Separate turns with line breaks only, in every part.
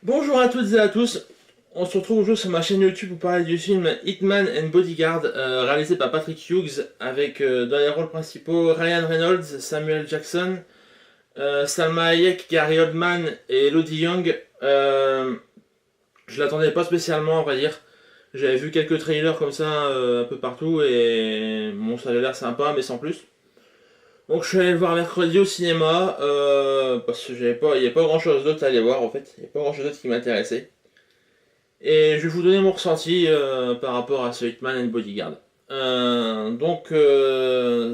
Bonjour à toutes et à tous, on se retrouve aujourd'hui sur ma chaîne YouTube pour parler du film Hitman and Bodyguard, réalisé par Patrick Hughes, avec dans les rôles principaux Ryan Reynolds, Samuel Jackson, Salma Hayek, Gary Oldman et Elodie Young. Je l'attendais pas spécialement, on va dire. J'avais vu quelques trailers comme ça un peu partout et bon, ça avait l'air sympa, mais sans plus. Donc je suis allé le voir mercredi au cinéma parce que il n'y avait pas grand chose d'autre à aller voir en fait. Il n'y avait pas grand chose d'autre qui m'intéressait. Et je vais vous donner mon ressenti par rapport à ce Hitman and Bodyguard.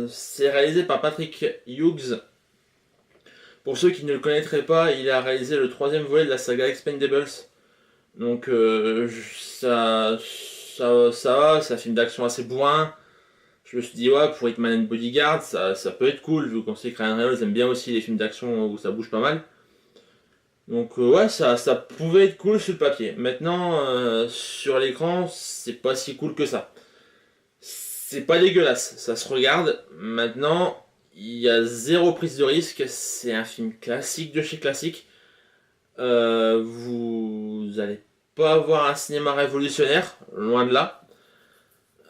C'est réalisé par Patrick Hughes. Pour ceux qui ne le connaîtraient pas, il a réalisé le troisième volet de la saga Expendables. Donc ça va, c'est un film d'action assez bourrin. Je me suis dit, ouais, pour Hitman and Bodyguard, ça peut être cool, vu qu'on sait que Ryan Reynolds aime bien aussi les films d'action où ça bouge pas mal. Donc ouais, ça pouvait être cool sur le papier. Maintenant, sur l'écran, c'est pas si cool que ça. C'est pas dégueulasse, ça se regarde. Maintenant, il y a zéro prise de risque. C'est un film classique de chez classique. Vous allez pas avoir un cinéma révolutionnaire, loin de là.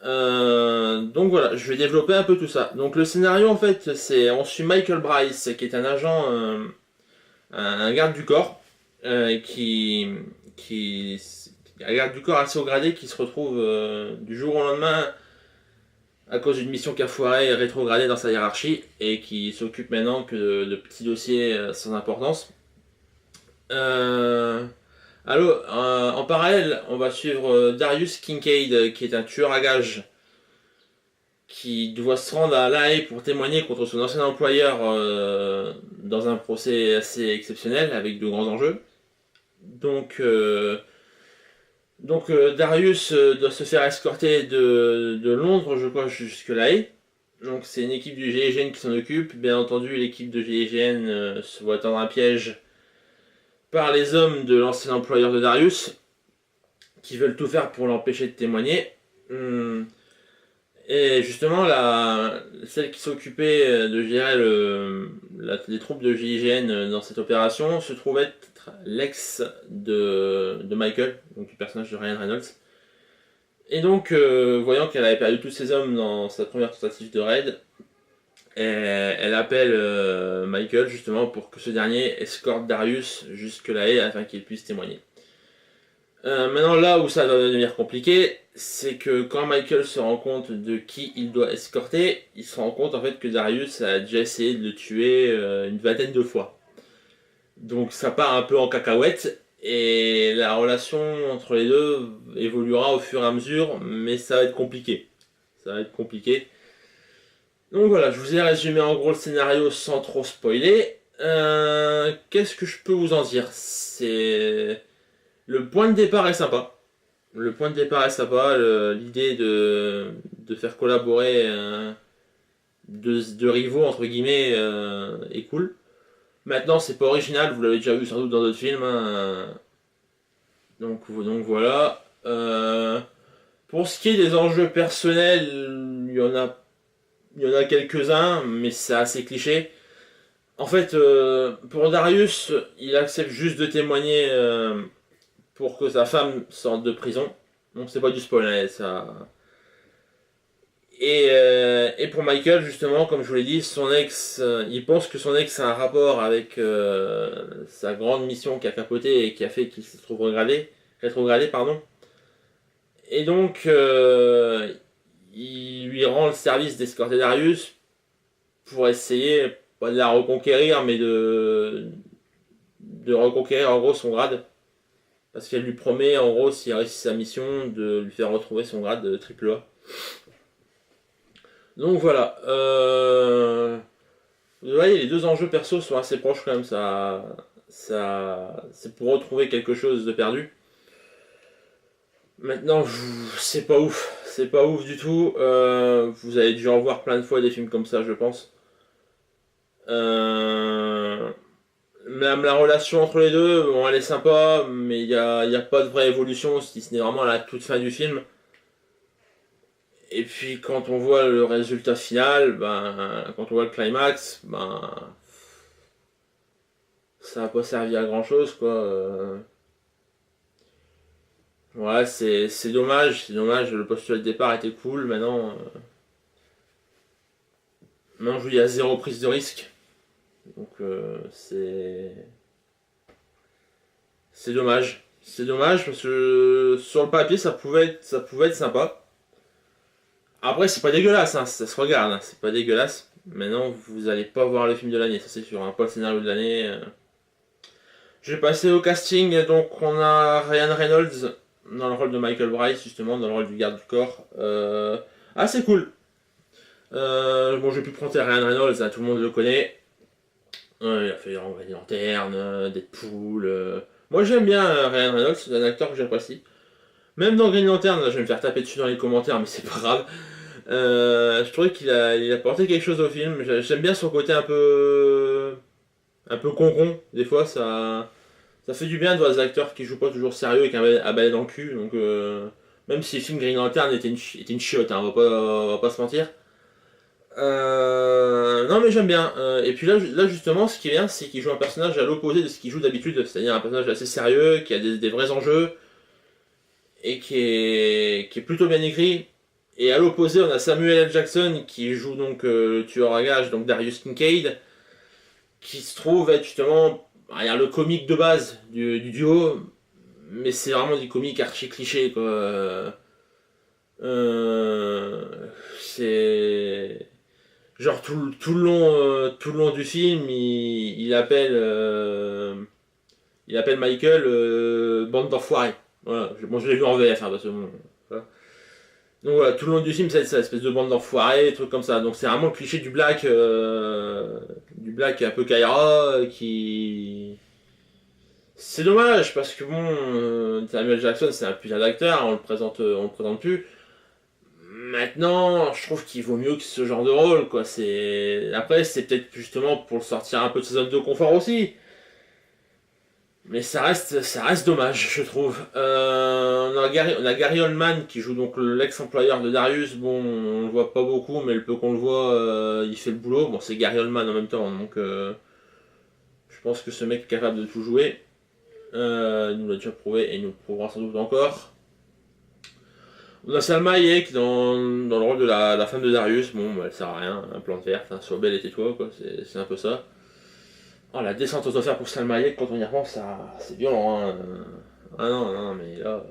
Donc voilà, je vais développer un peu tout ça. Donc le scénario en fait, on suit Michael Bryce, qui est un agent, un garde du corps, qui un garde du corps assez haut gradé qui se retrouve du jour au lendemain à cause d'une mission qui a foiré et rétrogradé dans sa hiérarchie et qui s'occupe maintenant que de petits dossiers sans importance. Euh, en parallèle, on va suivre Darius Kincaid, qui est un tueur à gages qui doit se rendre à La Haye pour témoigner contre son ancien employeur dans un procès assez exceptionnel avec de grands enjeux. Donc, euh, Darius doit se faire escorter de Londres, je crois, jusque La Haye. Donc c'est une équipe du GIGN qui s'en occupe. Bien entendu, l'équipe de GIGN se voit tendre un piège par les hommes de l'ancien employeur de Darius, qui veulent tout faire pour l'empêcher de témoigner. Et justement, celle qui s'occupait de gérer les troupes de GIGN dans cette opération se trouve être l'ex de Michael, donc du personnage de Ryan Reynolds. Et donc, voyant qu'elle avait perdu tous ses hommes dans sa première tentative de raid, elle appelle Michael justement pour que ce dernier escorte Darius jusque là afin qu'il puisse témoigner. Maintenant, là où ça va devenir compliqué, c'est que quand Michael se rend compte de qui il doit escorter, il se rend compte en fait que Darius a déjà essayé de le tuer une vingtaine de fois. Donc ça part un peu en cacahuète et la relation entre les deux évoluera au fur et à mesure, mais ça va être compliqué. Ça va être compliqué. Donc voilà, je vous ai résumé en gros le scénario sans trop spoiler. Qu'est-ce que je peux vous en dire? Le point de départ est sympa. Le point de départ est sympa. L'idée de faire collaborer deux rivaux entre guillemets est cool. Maintenant, c'est pas original, vous l'avez déjà vu sans doute dans d'autres films, hein. Donc voilà. Pour ce qui est des enjeux personnels, il y en a quelques-uns, mais c'est assez cliché. En fait, pour Darius, il accepte juste de témoigner pour que sa femme sorte de prison. Donc c'est pas du spoil, hein, ça. Et pour Michael, justement, comme je vous l'ai dit, son ex, il pense que son ex a un rapport avec sa grande mission qui a capoté et qui a fait qu'il se trouve rétrogradé, pardon. Et donc, il lui rend le service d'escorter Darius pour essayer, pas de la reconquérir, mais de reconquérir en gros son grade. Parce qu'elle lui promet, en gros, s'il réussit sa mission, de lui faire retrouver son grade de triple A. Donc voilà. Vous voyez, les deux enjeux perso sont assez proches quand même. C'est pour retrouver quelque chose de perdu. Maintenant, c'est pas ouf. C'est pas ouf du tout. Vous avez dû en voir plein de fois des films comme ça, je pense. Même la relation entre les deux, bon, elle est sympa, mais y a pas de vraie évolution, si ce n'est vraiment à la toute fin du film. Et puis quand on voit le résultat final, quand on voit le climax, ça n'a pas servi à grand chose, quoi. Ouais, c'est dommage, c'est dommage. Le postulat de départ était cool. Maintenant, je vous dis à zéro prise de risque. Donc, c'est dommage. C'est dommage parce que sur le papier, ça pouvait être sympa. Après, c'est pas dégueulasse, hein, ça se regarde, hein, c'est pas dégueulasse. Maintenant, vous allez pas voir le film de l'année, ça c'est sûr, hein, pas le scénario de l'année. Je vais passer au casting, donc on a Ryan Reynolds dans le rôle de Michael Bryce, justement, dans le rôle du garde du corps. Ah, c'est cool. Bon, je vais plus prendre Ryan Reynolds, hein, tout le monde le connaît. Il a fait Green Lantern, Deadpool. Moi j'aime bien Ryan Reynolds, c'est un acteur que j'apprécie. Même dans Green Lantern, je vais me faire taper dessus dans les commentaires, mais c'est pas grave. Je trouvais il a apporté quelque chose au film. J'aime bien son côté un peu con. Des fois, ça fait du bien de voir des acteurs qui jouent pas toujours sérieux et qui ont un balai dans le cul. Donc, même si le film Green Lantern était une chiotte, hein, on va pas se mentir. Non, mais j'aime bien. Et puis là, justement, ce qui est bien, c'est qu'il joue un personnage à l'opposé de ce qu'il joue d'habitude. C'est-à-dire un personnage assez sérieux, qui a des vrais enjeux et qui est plutôt bien écrit. Et à l'opposé, on a Samuel L. Jackson qui joue donc le tueur à gages, donc Darius Kincaid, qui se trouve être justement le comique de base du duo, mais c'est vraiment du comique archi cliché quoi. Euh, c'est genre tout le long du film, il appelle Michael bande d'enfoirés. Voilà, bon, je l'ai vu en VF, hein, parce que bon, voilà. Donc voilà, tout le long du film, c'est ça, espèce de bande d'enfoirés, des trucs comme ça. Donc c'est vraiment le cliché du black un peu Kaira, qui... C'est dommage, parce que bon, Samuel Jackson, c'est un putain d'acteur, on le présente plus. Maintenant, je trouve qu'il vaut mieux que ce genre de rôle, quoi. Après, c'est peut-être justement pour le sortir un peu de sa zone de confort aussi. Mais ça reste dommage, je trouve. On a Gary Oldman qui joue donc l'ex-employeur de Darius. Bon, on le voit pas beaucoup, mais le peu qu'on le voit, il fait le boulot. Bon, c'est Gary Oldman en même temps, donc je pense que ce mec est capable de tout jouer. Il nous l'a déjà prouvé et il nous le prouvera sans doute encore. On a Salma Hayek dans le rôle de la femme de Darius. Bon, bah, elle sert à rien, un plan de fer, sois belle et tais-toi, quoi. C'est un peu ça. Oh, la descente aux enfers pour Salma Hayek, quand on y repense, c'est violent. Hein. Ah non, non, mais là,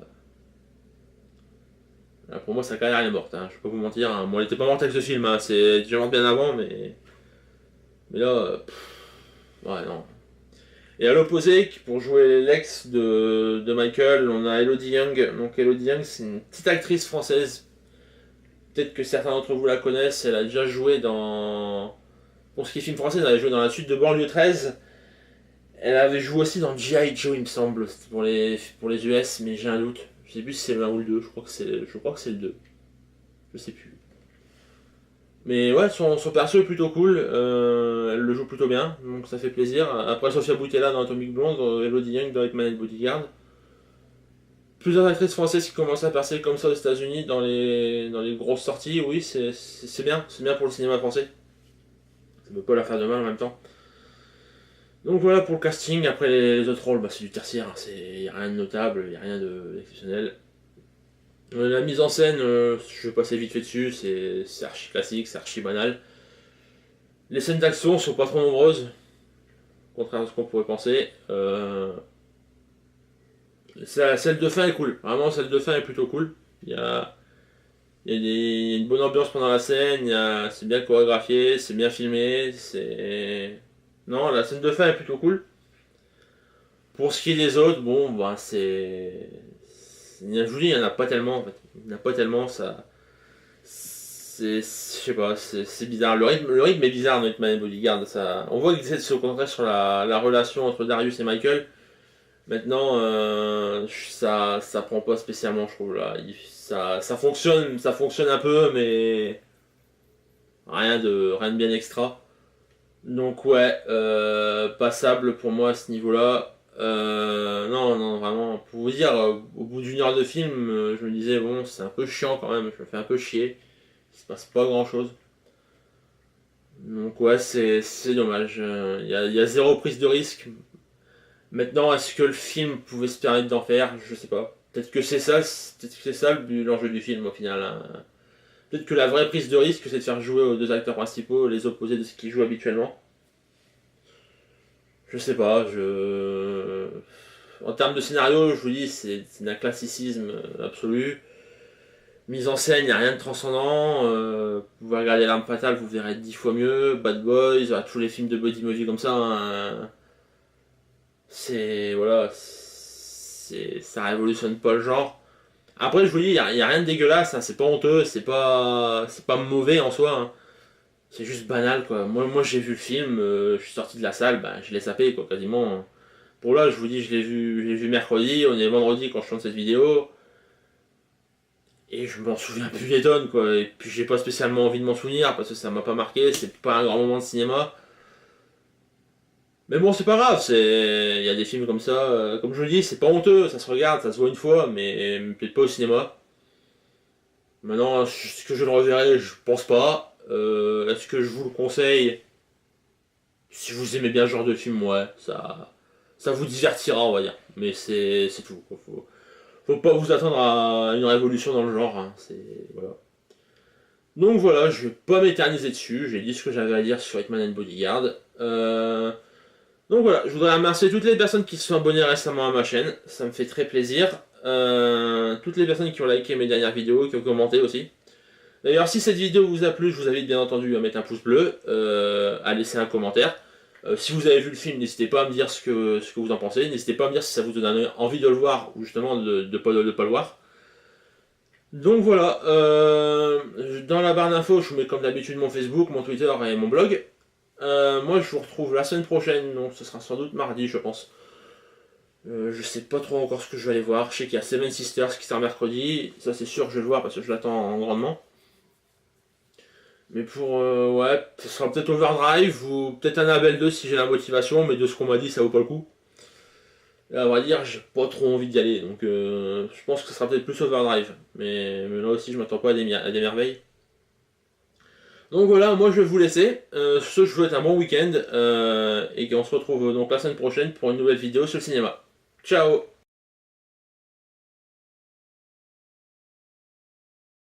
pour moi, sa carrière est morte. Hein. Je vais pas vous mentir. Hein. Bon, elle était pas morte avec ce film. Hein. C'est déjà morte bien avant, mais là, ouais, non. Et à l'opposé, pour jouer l'ex de Michael, on a Elodie Young. Donc Elodie Young, c'est une petite actrice française. Peut-être que certains d'entre vous la connaissent. Elle a déjà joué dans... Pour ce qui est film français, elle avait joué dans la suite de Banlieue 13. Elle avait joué aussi dans G.I. Joe, il me semble. C'était pour les US, mais j'ai un doute. Je sais plus si c'est le 1 ou le 2. Je crois que c'est le 2. Je sais plus. Mais ouais, son perso est plutôt cool. Elle le joue plutôt bien, donc ça fait plaisir. Après Sofia Boutella dans Atomic Blonde, Elodie Young dans Hitman and Bodyguard. Plusieurs actrices françaises qui commencent à percer comme ça aux États-Unis dans les grosses sorties, oui, c'est bien. C'est bien pour le cinéma français. Ça peut pas leur faire de mal en même temps. Donc voilà pour le casting. Après les autres rôles, bah, c'est du tertiaire. Il n'y a rien de notable, il n'y a rien d'exceptionnel. La mise en scène, je vais passer vite fait dessus, c'est archi classique, c'est archi banal. Les scènes d'action sont pas trop nombreuses, contrairement à ce qu'on pourrait penser. Celle de fin est cool, vraiment celle de fin est plutôt cool. Il y a une bonne ambiance pendant la scène, c'est bien chorégraphié, c'est bien filmé, c'est... Non, la scène de fin est plutôt cool. Pour ce qui est des autres, bon, bah je vous dis, il n'y en a pas tellement en fait. Il n'y en a pas tellement, ça... Je sais pas, c'est bizarre. Le rythme est bizarre dans Hitman and Bodyguard. Ça, on voit qu'ils essaient de se concentrer sur la relation entre Darius et Michael. Maintenant, ça prend pas spécialement, je trouve là. Ça fonctionne un peu, mais rien de bien extra. Donc ouais, passable pour moi à ce niveau-là. Non, vraiment, pour vous dire, au bout d'une heure de film, je me disais bon, c'est un peu chiant quand même. Je me fais un peu chier. Il se passe pas grand-chose. Donc ouais, c'est dommage. Il y a zéro prise de risque. Maintenant, est-ce que le film pouvait se permettre d'en faire? Je sais pas. Peut-être que c'est ça, l'enjeu du film au final, hein. Peut-être que la vraie prise de risque, c'est de faire jouer aux deux acteurs principaux les opposés de ce qu'ils jouent habituellement. Je sais pas, En termes de scénario, je vous dis, c'est d'un classicisme absolu. Mise en scène, il n'y a rien de transcendant. Vous pouvez regarder L'Arme Fatale, vous verrez 10 fois mieux. Bad Boys, tous les films de body movie comme ça, hein. C'est. Voilà. Ça révolutionne pas le genre. Après, je vous dis, il y a rien de dégueulasse, hein, c'est pas honteux, c'est pas mauvais en soi, hein. C'est juste banal, quoi. Moi j'ai vu le film, je suis sorti de la salle, bah, je l'ai sapé, quoi, quasiment. Pour là, je vous dis, je l'ai vu mercredi, on est vendredi quand je tourne cette vidéo. Et je m'en souviens plus des tonnes, quoi. Et puis j'ai pas spécialement envie de m'en souvenir parce que ça m'a pas marqué, c'est pas un grand moment de cinéma. Mais bon, c'est pas grave, il y a des films comme ça, comme je vous le dis, c'est pas honteux, ça se regarde, ça se voit une fois, mais peut-être pas au cinéma. Maintenant, est-ce que je le reverrai? Je pense pas. Est-ce que je vous le conseille? Si vous aimez bien ce genre de film, ouais, ça vous divertira, on va dire. Mais c'est tout, quoi. Faut pas vous attendre à une révolution dans le genre, hein. Voilà. Donc voilà, je vais pas m'éterniser dessus, j'ai dit ce que j'avais à dire sur Hitman and Bodyguard. Donc voilà, je voudrais remercier toutes les personnes qui se sont abonnées récemment à ma chaîne, ça me fait très plaisir. Toutes les personnes qui ont liké mes dernières vidéos, qui ont commenté aussi. D'ailleurs, si cette vidéo vous a plu, je vous invite bien entendu à mettre un pouce bleu, à laisser un commentaire. Si vous avez vu le film, n'hésitez pas à me dire ce que vous en pensez. N'hésitez pas à me dire si ça vous donne envie de le voir ou justement de ne pas le voir. Donc voilà, dans la barre d'infos, je vous mets comme d'habitude mon Facebook, mon Twitter et mon blog. Moi, je vous retrouve la semaine prochaine, donc ce sera sans doute mardi, je pense. Je sais pas trop encore ce que je vais aller voir. Je sais qu'il y a Seven Sisters qui sort mercredi. Ça, c'est sûr, je vais le voir parce que je l'attends grandement. Mais ouais, ce sera peut-être Overdrive ou peut-être Annabelle 2 si j'ai la motivation, mais de ce qu'on m'a dit, ça vaut pas le coup. Et à vrai dire, j'ai pas trop envie d'y aller, donc je pense que ce sera peut-être plus Overdrive. Mais là aussi, je m'attends pas à des merveilles. Donc voilà, moi je vais vous laisser. Sur ce, je vous souhaite un bon week-end et qu'on se retrouve donc la semaine prochaine pour une nouvelle vidéo sur le cinéma. Ciao!